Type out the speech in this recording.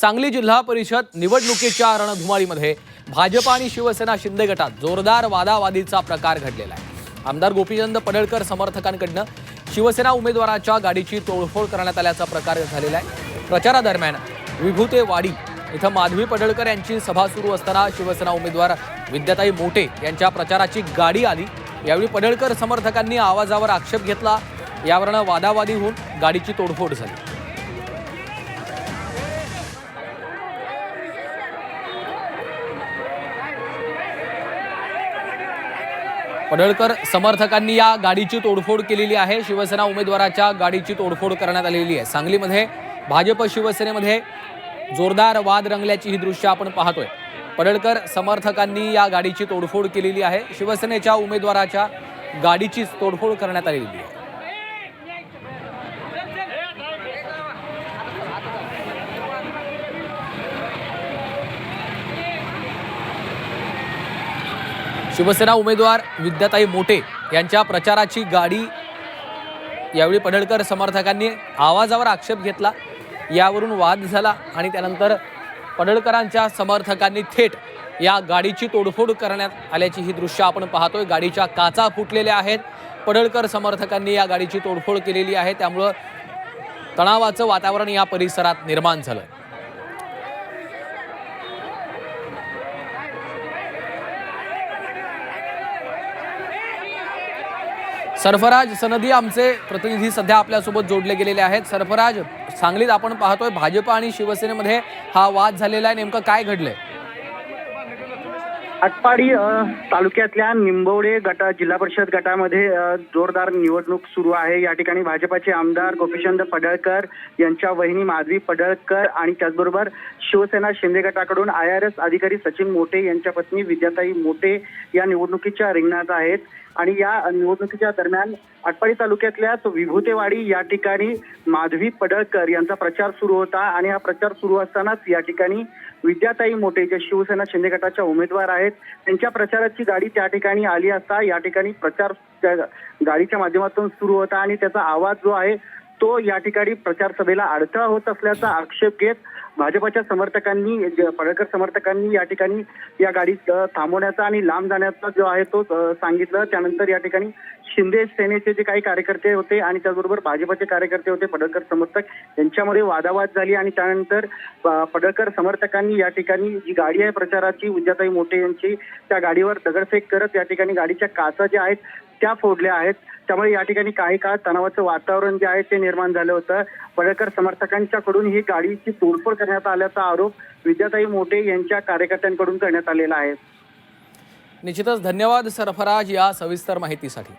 सांगली जिल्हा परिषद निवडणुकीच्या रणधुमाळीमध्ये भाजप आणि शिवसेना शिंदे गटात जोरदार वादावादीचा प्रकार घडलेला आहे। आमदार गोपीचंद पडळकर समर्थकांकडून शिवसेना उमेदवाराच्या गाडीची तोडफोड करण्यात आल्याचा प्रकार झालेला आहे। प्रचारादरम्यान विभूतेवाडी इथं माधवी पडळकर यांची सभा सुरू असताना शिवसेना उमेदवार विद्याताई मोटे यांच्या प्रचाराची गाडी आली। यावेळी पडळकर समर्थकांनी आवाजावर आक्षेप घेतला। यावरून वादावादी होऊन गाडीची तोडफोड झाली। पडळकर समर्थकांनी या गाडीची तोडफोड केलेली आहे। शिवसेना उमेदवाराच्या गाडीची तोडफोड करण्यात आलेली आहे। सांगलीमध्ये भाजप शिवसेनेमध्ये जोरदार वाद रंगल्याची ही दृश्य आपण पाहतोय। पडळकर समर्थकांनी या गाडीची तोडफोड केलेली आहे। शिवसेनेच्या उमेदवाराच्या गाडीची तोडफोड करण्यात आलेली आहे। शिवसेना उमेदवार विद्याताई मोटे यांच्या प्रचाराची गाडी यावेळी पडळकर समर्थकांनी आवाजावर आक्षेप घेतला। यावरून वाद झाला आणि त्यानंतर पडळकरांच्या समर्थकांनी थेट या गाडीची तोडफोड करण्यात आल्याची ही दृश्य आपण पाहतोय। गाडीच्या काचा फुटलेल्या आहेत। पडळकर समर्थकांनी या गाडीची तोडफोड केलेली आहे। त्यामुळे तणावाचं वातावरण या परिसरात निर्माण झालं। सरफराज सनदी आमचे प्रतिनिधी सध्या आपल्यासोबत जोडले गेलेले आहेत। सरफराज, सांगलीत आपण पाहतोय भाजप आणि शिवसेनेमध्ये हा वाद झालेला आहे, नेमकं काय घडलंय? आटपाडी तालुक्यातल्या निंबवडे जिल्हा परिषद गटामध्ये जोरदार निवडणूक सुरू आहे। या ठिकाणी भाजपाचे आमदार गोपीचंद पडळकर यांच्या वहिनी माधवी पडळकर आणि त्याचबरोबर शिवसेना शिंदे गटाकडून IRS अधिकारी सचिन मोटे यांच्या पत्नी विद्याताई मोटे या निवडणुकीच्या रिंगणात आहेत। आणि या निवडणुकीच्या दरम्यान आटपाडी तालुक्यातल्याच विभूतेवाडी या ठिकाणी माधवी पडळकर यांचा प्रचार सुरू होता आणि हा प्रचार सुरू असतानाच या ठिकाणी विद्याताई मोटे जे शिवसेना शिंदे गटाच्या उमेदवार आहेत त्यांच्या प्रचाराची गाडी त्या ठिकाणी आली असता या ठिकाणी प्रचार गाडीच्या माध्यमातून सुरू होता आणि त्याचा आवाज जो आहे तो या ठिकाणी प्रचार सभेला अडथळा होत असल्याचा आक्षेप घेत भाजपच्या समर्थकांनी पडळकर समर्थकांनी या ठिकाणी या गाडी थांबवण्याचा आणि लांब जाण्याचा जो आहे तो सांगितलं। त्यानंतर या ठिकाणी शिंदे सेनेचे जे काही कार्यकर्ते होते आणि त्याचबरोबर भाजपचे कार्यकर्ते होते पडळकर समर्थक यांच्यामध्ये वादावाद झाली आणि त्यानंतर पडळकर समर्थकांनी या ठिकाणी जी गाडी आहे प्रचाराची विद्याताई मोटे यांची त्या गाडीवर दगडफेक करत या ठिकाणी गाडीच्या काचा ज्या आहेत त्या फोडल्या आहेत। त्यामुळे या ठिकाणी काही काळ तणावाचं वातावरण जे आहे ते निर्माण झालं होतं। पडळकर समर्थकांच्याकडून ही गाडीची तोडफोड करण्यात आल्याचा आरोप विद्याताई मोटे यांच्या कार्यकर्त्यांकडून करण्यात आलेला आहे। निश्चितच धन्यवाद सरफराज या सविस्तर माहितीसाठी।